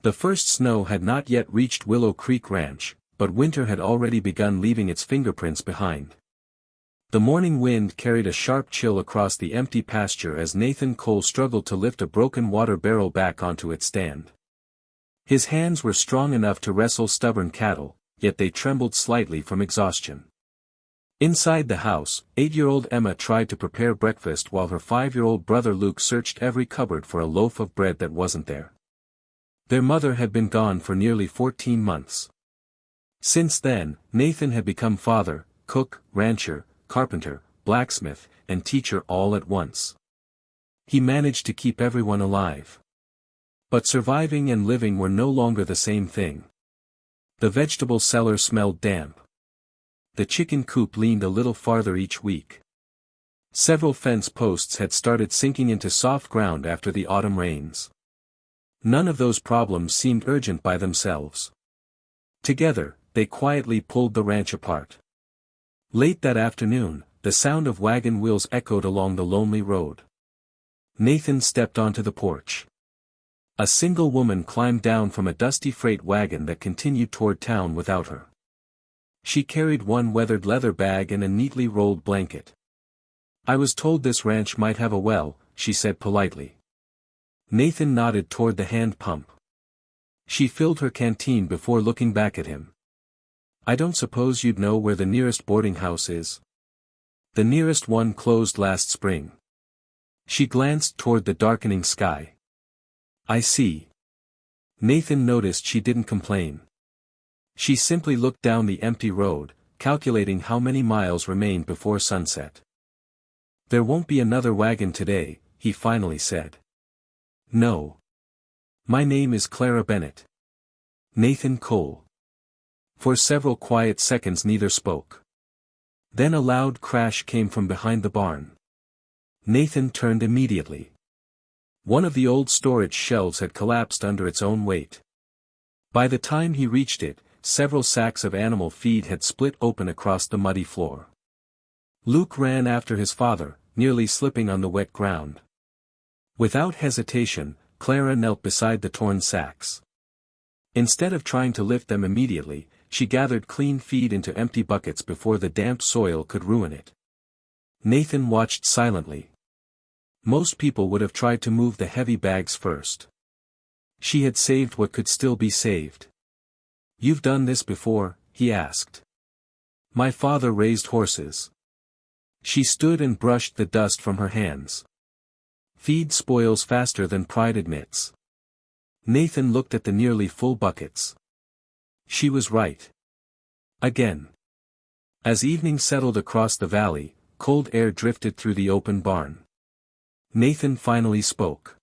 The first snow had not yet reached Willow Creek Ranch, but winter had already begun leaving its fingerprints behind. The morning wind carried a sharp chill across the empty pasture as Nathan Cole struggled to lift a broken water barrel back onto its stand. His hands were strong enough to wrestle stubborn cattle, yet they trembled slightly from exhaustion. Inside the house, 8-year-old Emma tried to prepare breakfast while her 5-year-old brother Luke searched every cupboard for a loaf of bread that wasn't there. Their mother had been gone for nearly 14 months. Since then, Nathan had become father, cook, rancher, carpenter, blacksmith, and teacher all at once. He managed to keep everyone alive. But surviving and living were no longer the same thing. The vegetable cellar smelled damp. The chicken coop leaned a little farther each week. Several fence posts had started sinking into soft ground after the autumn rains. None of those problems seemed urgent by themselves. Together, they quietly pulled the ranch apart. Late that afternoon, the sound of wagon wheels echoed along the lonely road. Nathan stepped onto the porch. A single woman climbed down from a dusty freight wagon that continued toward town without her. She carried one weathered leather bag and a neatly rolled blanket. "I was told this ranch might have a well," she said politely. Nathan nodded toward the hand pump. She filled her canteen before looking back at him. "I don't suppose you'd know where the nearest boarding house is?" "The nearest one closed last spring." She glanced toward the darkening sky. "I see." Nathan noticed she didn't complain. She simply looked down the empty road, calculating how many miles remained before sunset. "There won't be another wagon today," he finally said. "No. My name is Clara Bennett." "Nathan Cole." For several quiet seconds neither spoke. Then a loud crash came from behind the barn. Nathan turned immediately. One of the old storage shelves had collapsed under its own weight. By the time he reached it, several sacks of animal feed had split open across the muddy floor. Luke ran after his father, nearly slipping on the wet ground. Without hesitation, Clara knelt beside the torn sacks. Instead of trying to lift them immediately, she gathered clean feed into empty buckets before the damp soil could ruin it. Nathan watched silently. Most people would have tried to move the heavy bags first. She had saved what could still be saved. "You've done this before?" he asked. "My father raised horses." She stood and brushed the dust from her hands. "Feed spoils faster than pride admits." Nathan looked at the nearly full buckets. She was right. Again. As evening settled across the valley, cold air drifted through the open barn. Nathan finally spoke.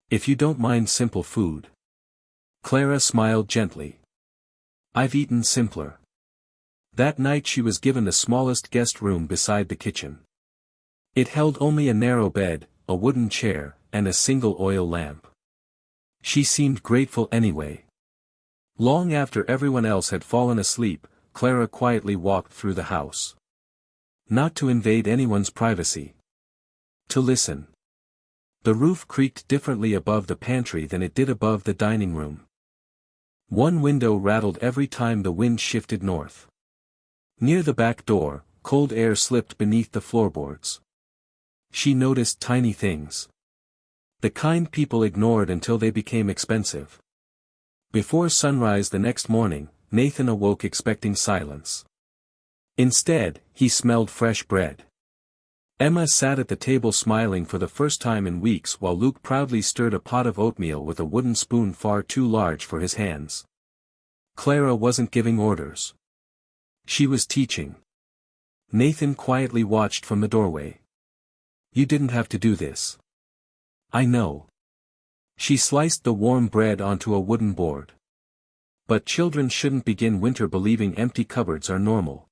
"If you don't mind simple food." Clara smiled gently. "I've eaten simpler." That night she was given the smallest guest room beside the kitchen. It held only a narrow bed, a wooden chair, and a single oil lamp. She seemed grateful anyway. Long after everyone else had fallen asleep, Clara quietly walked through the house. Not to invade anyone's privacy. To listen. The roof creaked differently above the pantry than it did above the dining room. One window rattled every time the wind shifted north. Near the back door, cold air slipped beneath the floorboards. She noticed tiny things. The kind people ignored until they became expensive. Before sunrise the next morning, Nathan awoke expecting silence. Instead, he smelled fresh bread. Emma sat at the table smiling for the first time in weeks while Luke proudly stirred a pot of oatmeal with a wooden spoon far too large for his hands. Clara wasn't giving orders. She was teaching. Nathan quietly watched from the doorway. "You didn't have to do this." "I know." She sliced the warm bread onto a wooden board. "But children shouldn't begin winter believing empty cupboards are normal."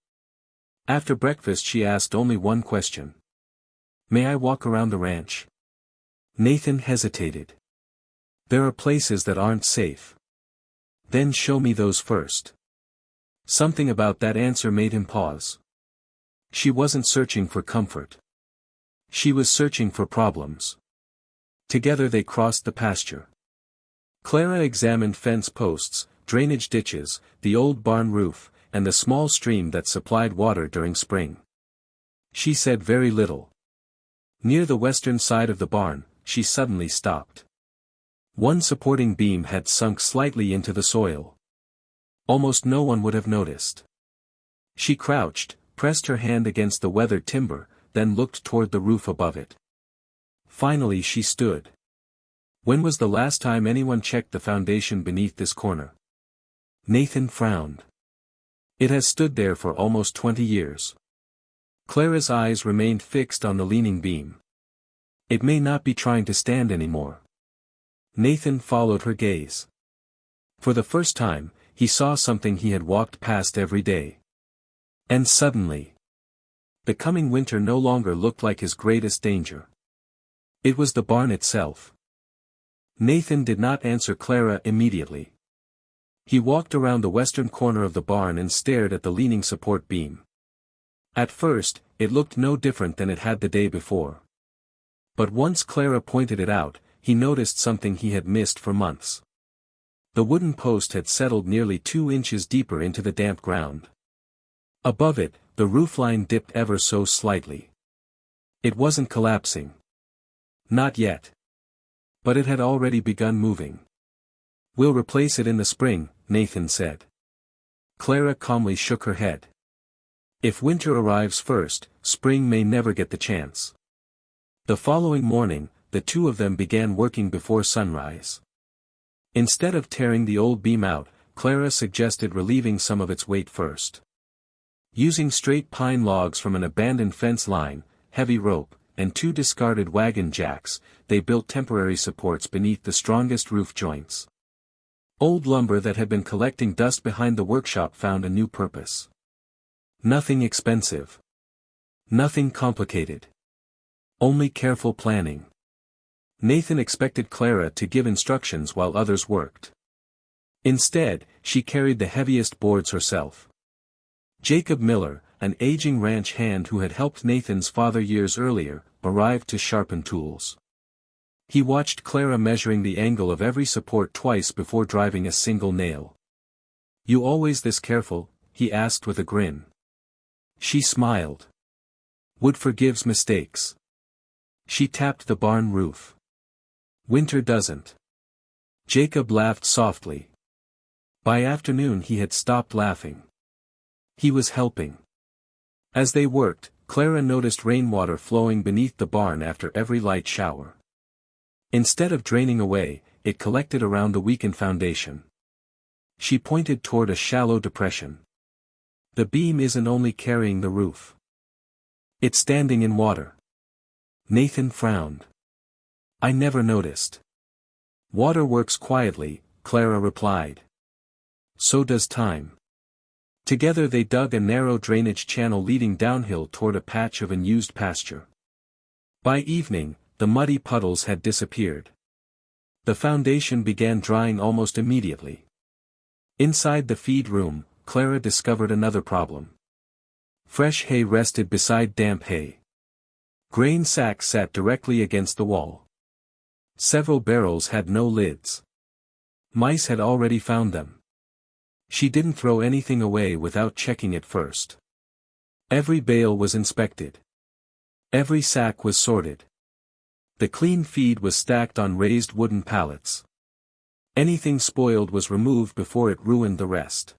After breakfast she asked only one question. "May I walk around the ranch?" Nathan hesitated. "There are places that aren't safe." "Then show me those first." Something about that answer made him pause. She wasn't searching for comfort. She was searching for problems. Together they crossed the pasture. Clara examined fence posts, drainage ditches, the old barn roof, and the small stream that supplied water during spring. She said very little. Near the western side of the barn, she suddenly stopped. One supporting beam had sunk slightly into the soil. Almost no one would have noticed. She crouched, pressed her hand against the weathered timber, then looked toward the roof above it. Finally she stood. When was the last time anyone checked the foundation beneath this corner? Nathan frowned. It has stood there for almost 20 years. Clara's eyes remained fixed on the leaning beam. It may not be trying to stand anymore. Nathan followed her gaze. For the first time, he saw something he had walked past every day. And suddenly, the coming winter no longer looked like his greatest danger. It was the barn itself. Nathan did not answer Clara immediately. He walked around the western corner of the barn and stared at the leaning support beam. At first, it looked no different than it had the day before. But once Clara pointed it out, he noticed something he had missed for months. The wooden post had settled nearly 2 inches deeper into the damp ground. Above it, the roofline dipped ever so slightly. It wasn't collapsing. Not yet. But it had already begun moving. "We'll replace it in the spring," Nathan said. Clara calmly shook her head. If winter arrives first, spring may never get the chance. The following morning, the two of them began working before sunrise. Instead of tearing the old beam out, Clara suggested relieving some of its weight first. Using straight pine logs from an abandoned fence line, heavy rope, and 2 discarded wagon jacks, they built temporary supports beneath the strongest roof joints. Old lumber that had been collecting dust behind the workshop found a new purpose. Nothing expensive. Nothing complicated. Only careful planning. Nathan expected Clara to give instructions while others worked. Instead, she carried the heaviest boards herself. Jacob Miller, an aging ranch hand who had helped Nathan's father years earlier, arrived to sharpen tools. He watched Clara measuring the angle of every support twice before driving a single nail. "You always this careful?" he asked with a grin. She smiled. "Wood forgives mistakes." She tapped the barn roof. "Winter doesn't." Jacob laughed softly. By afternoon he had stopped laughing. He was helping. As they worked, Clara noticed rainwater flowing beneath the barn after every light shower. Instead of draining away, it collected around the weakened foundation. She pointed toward a shallow depression. "The beam isn't only carrying the roof. It's standing in water." Nathan frowned. "I never noticed." "Water works quietly," Clara replied. "So does time." Together they dug a narrow drainage channel leading downhill toward a patch of unused pasture. By evening, the muddy puddles had disappeared. The foundation began drying almost immediately. Inside the feed room, Clara discovered another problem. Fresh hay rested beside damp hay. Grain sacks sat directly against the wall. Several barrels had no lids. Mice had already found them. She didn't throw anything away without checking it first. Every bale was inspected. Every sack was sorted. The clean feed was stacked on raised wooden pallets. Anything spoiled was removed before it ruined the rest.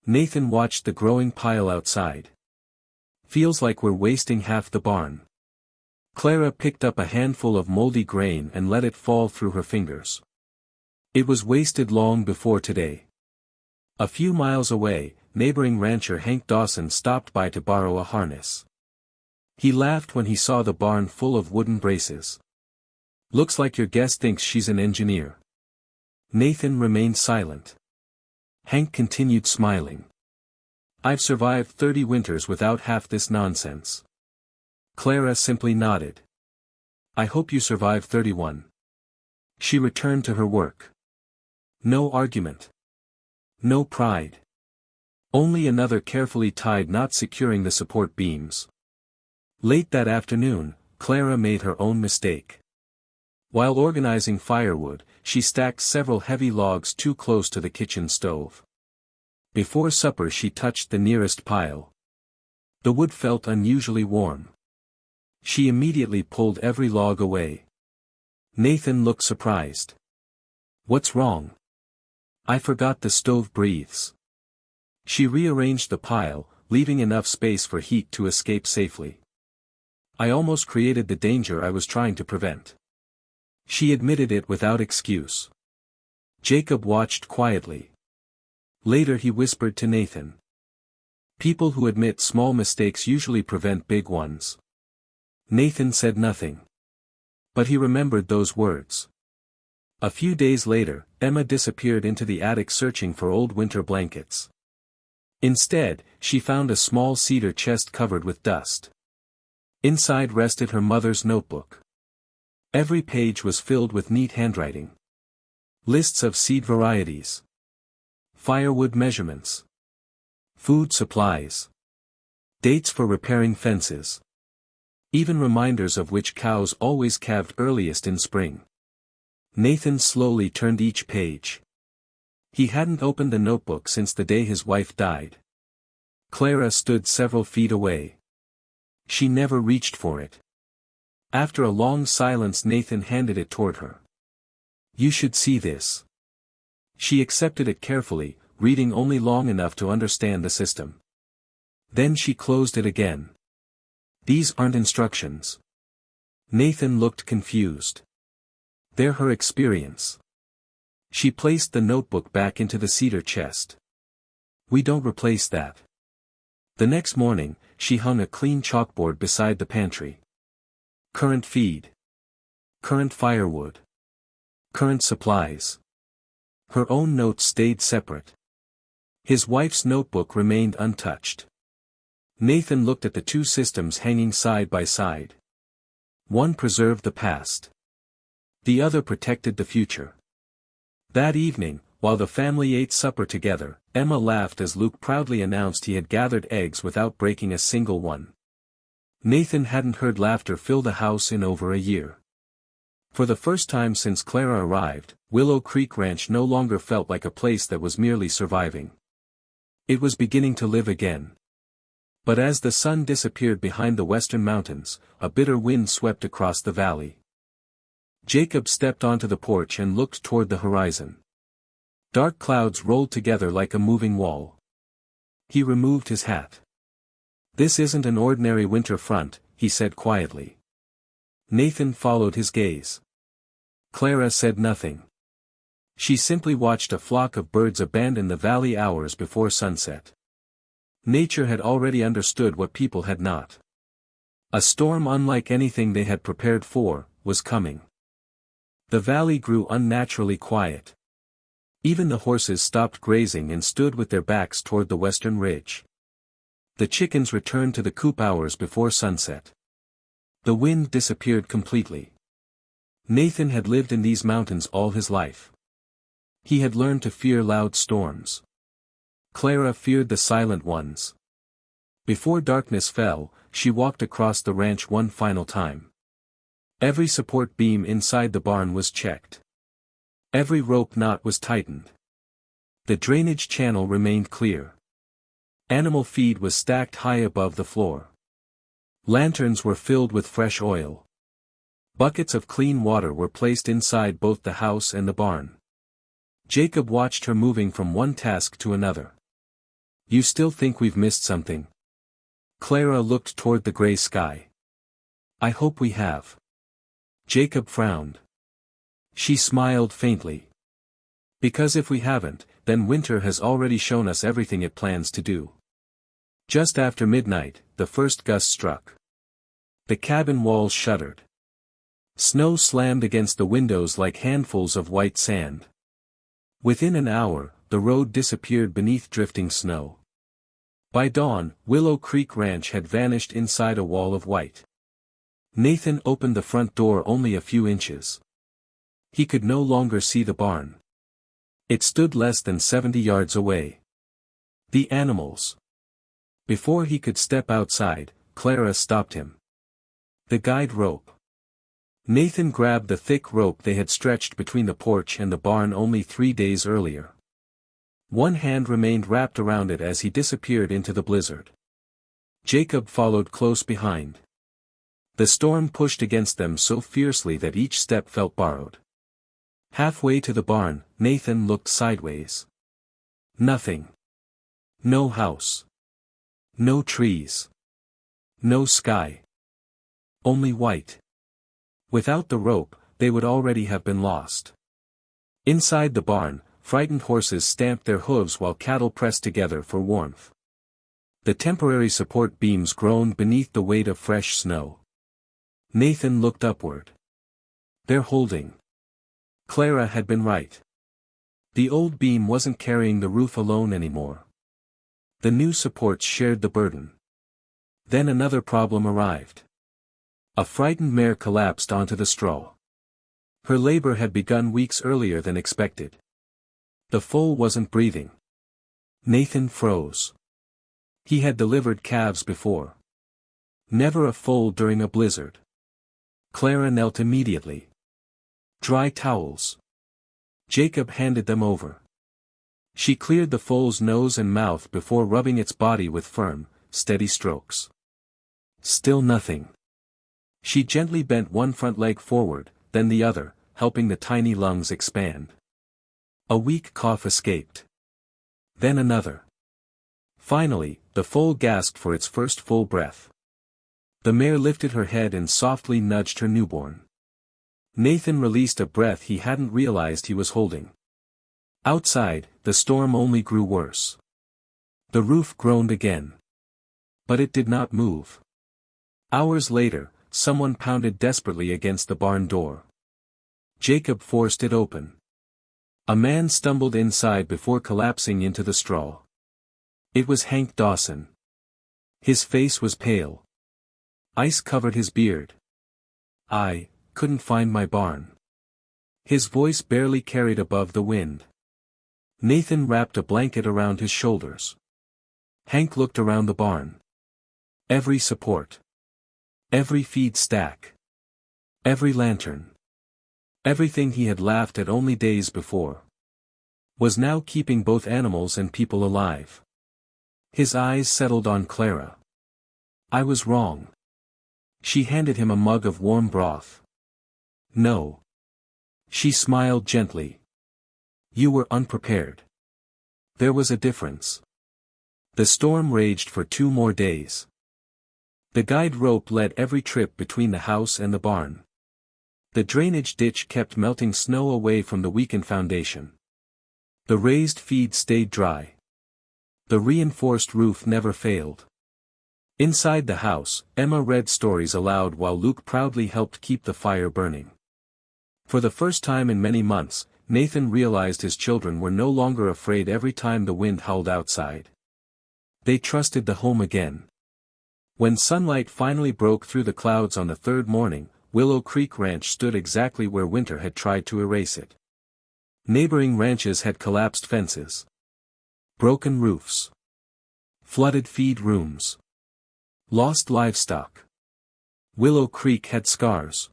Nathan watched the growing pile outside. "Feels like we're wasting half the barn." Clara picked up a handful of moldy grain and let it fall through her fingers. It was wasted long before today. A few miles away, neighboring rancher Hank Dawson stopped by to borrow a harness. He laughed when he saw the barn full of wooden braces. "Looks like your guest thinks she's an engineer." Nathan remained silent. Hank continued smiling. "I've survived 30 winters without half this nonsense." Clara simply nodded. "I hope you survive 31. She returned to her work. No argument. No pride. Only another carefully tied knot securing the support beams. Late that afternoon, Clara made her own mistake. While organizing firewood, she stacked several heavy logs too close to the kitchen stove. Before supper she touched the nearest pile. The wood felt unusually warm. She immediately pulled every log away. Nathan looked surprised. "What's wrong?" "I forgot the stove breathes." She rearranged the pile, leaving enough space for heat to escape safely. "I almost created the danger I was trying to prevent." She admitted it without excuse. Jacob watched quietly. Later he whispered to Nathan. "People who admit small mistakes usually prevent big ones." Nathan said nothing. But he remembered those words. A few days later, Emma disappeared into the attic searching for old winter blankets. Instead, she found a small cedar chest covered with dust. Inside rested her mother's notebook. Every page was filled with neat handwriting. Lists of seed varieties. Firewood measurements. Food supplies. Dates for repairing fences. Even reminders of which cows always calved earliest in spring. Nathan slowly turned each page. He hadn't opened the notebook since the day his wife died. Clara stood several feet away. She never reached for it. After a long silence Nathan handed it toward her. "You should see this." She accepted it carefully, reading only long enough to understand the system. Then she closed it again. "These aren't instructions." Nathan looked confused. "They're her experience." She placed the notebook back into the cedar chest. "We don't replace that." The next morning, she hung a clean chalkboard beside the pantry. Current feed. Current firewood. Current supplies. Her own notes stayed separate. His wife's notebook remained untouched. Nathan looked at the two systems hanging side by side. One preserved the past. The other protected the future. That evening, while the family ate supper together, Emma laughed as Luke proudly announced he had gathered eggs without breaking a single one. Nathan hadn't heard laughter fill the house in over a year. For the first time since Clara arrived, Willow Creek Ranch no longer felt like a place that was merely surviving. It was beginning to live again. But as the sun disappeared behind the western mountains, a bitter wind swept across the valley. Jacob stepped onto the porch and looked toward the horizon. Dark clouds rolled together like a moving wall. He removed his hat. "This isn't an ordinary winter front," he said quietly. Nathan followed his gaze. Clara said nothing. She simply watched a flock of birds abandon the valley hours before sunset. Nature had already understood what people had not. A storm unlike anything they had prepared for, was coming. The valley grew unnaturally quiet. Even the horses stopped grazing and stood with their backs toward the western ridge. The chickens returned to the coop hours before sunset. The wind disappeared completely. Nathan had lived in these mountains all his life. He had learned to fear loud storms. Clara feared the silent ones. Before darkness fell, she walked across the ranch one final time. Every support beam inside the barn was checked. Every rope knot was tightened. The drainage channel remained clear. Animal feed was stacked high above the floor. Lanterns were filled with fresh oil. Buckets of clean water were placed inside both the house and the barn. Jacob watched her moving from one task to another. "You still think we've missed something?" Clara looked toward the gray sky. "I hope we have." Jacob frowned. She smiled faintly. "Because if we haven't, then winter has already shown us everything it plans to do." Just after midnight, the first gust struck. The cabin walls shuddered. Snow slammed against the windows like handfuls of white sand. Within an hour, the road disappeared beneath drifting snow. By dawn, Willow Creek Ranch had vanished inside a wall of white. Nathan opened the front door only a few inches. He could no longer see the barn. It stood less than 70 yards away. The animals. Before he could step outside, Clara stopped him. "The guide rope." Nathan grabbed the thick rope they had stretched between the porch and the barn only 3 days earlier. One hand remained wrapped around it as he disappeared into the blizzard. Jacob followed close behind. The storm pushed against them so fiercely that each step felt borrowed. Halfway to the barn, Nathan looked sideways. Nothing. No house. No trees. No sky. Only white. Without the rope, they would already have been lost. Inside the barn, frightened horses stamped their hooves while cattle pressed together for warmth. The temporary support beams groaned beneath the weight of fresh snow. Nathan looked upward. They're holding. Clara had been right. The old beam wasn't carrying the roof alone anymore. The new supports shared the burden. Then another problem arrived. A frightened mare collapsed onto the straw. Her labor had begun weeks earlier than expected. The foal wasn't breathing. Nathan froze. He had delivered calves before. Never a foal during a blizzard. Clara knelt immediately. Dry towels. Jacob handed them over. She cleared the foal's nose and mouth before rubbing its body with firm, steady strokes. Still nothing. She gently bent one front leg forward, then the other, helping the tiny lungs expand. A weak cough escaped. Then another. Finally, the foal gasped for its first full breath. The mare lifted her head and softly nudged her newborn. Nathan released a breath he hadn't realized he was holding. Outside, the storm only grew worse. The roof groaned again. But it did not move. Hours later, someone pounded desperately against the barn door. Jacob forced it open. A man stumbled inside before collapsing into the straw. It was Hank Dawson. His face was pale. Ice covered his beard. "I couldn't find my barn." His voice barely carried above the wind. Nathan wrapped a blanket around his shoulders. Hank looked around the barn. Every support. Every feed stack. Every lantern. Everything he had laughed at only days before. Was now keeping both animals and people alive. His eyes settled on Clara. "I was wrong." She handed him a mug of warm broth. "No." She smiled gently. "You were unprepared." There was a difference. The storm raged for 2 more days. The guide rope led every trip between the house and the barn. The drainage ditch kept melting snow away from the weakened foundation. The raised feed stayed dry. The reinforced roof never failed. Inside the house, Emma read stories aloud while Luke proudly helped keep the fire burning. For the first time in many months, Nathan realized his children were no longer afraid every time the wind howled outside. They trusted the home again. When sunlight finally broke through the clouds on the 3rd morning, Willow Creek Ranch stood exactly where winter had tried to erase it. Neighboring ranches had collapsed fences. Broken roofs. Flooded feed rooms. Lost livestock. Willow Creek had scars.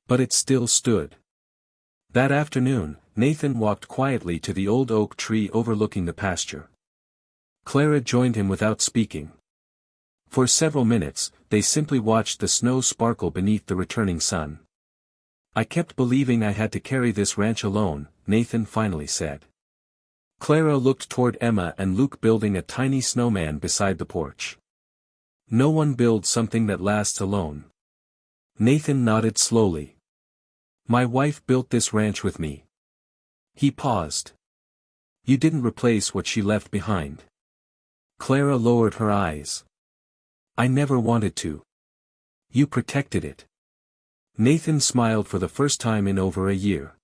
But it still stood. That afternoon, Nathan walked quietly to the old oak tree overlooking the pasture. Clara joined him without speaking. For several minutes, they simply watched the snow sparkle beneath the returning sun. "I kept believing I had to carry this ranch alone," Nathan finally said. Clara looked toward Emma and Luke building a tiny snowman beside the porch. "No one builds something that lasts alone." Nathan nodded slowly. "My wife built this ranch with me." He paused. "You didn't replace what she left behind." Clara lowered her eyes. "I never wanted to." "You protected it." Nathan smiled for the first time in over a year.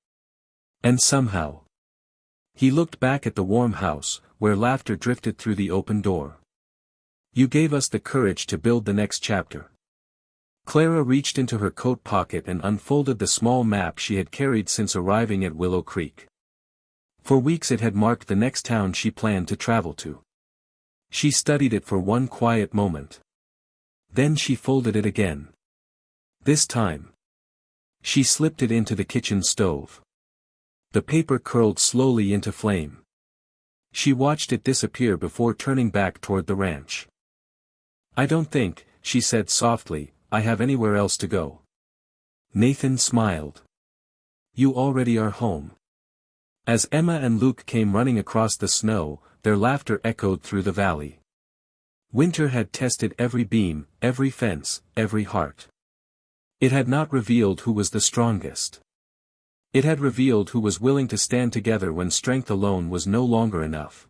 "And somehow." He looked back at the warm house, where laughter drifted through the open door. "You gave us the courage to build the next chapter." Clara reached into her coat pocket and unfolded the small map she had carried since arriving at Willow Creek. For weeks it had marked the next town she planned to travel to. She studied it for one quiet moment. Then she folded it again. This time, She slipped it into the kitchen stove. The paper curled slowly into flame. She watched it disappear before turning back toward the ranch. "I don't think," she said softly, "I have anywhere else to go." Nathan smiled. "You already are home." As Emma and Luke came running across the snow, their laughter echoed through the valley. Winter had tested every beam, every fence, every heart. It had not revealed who was the strongest. It had revealed who was willing to stand together when strength alone was no longer enough.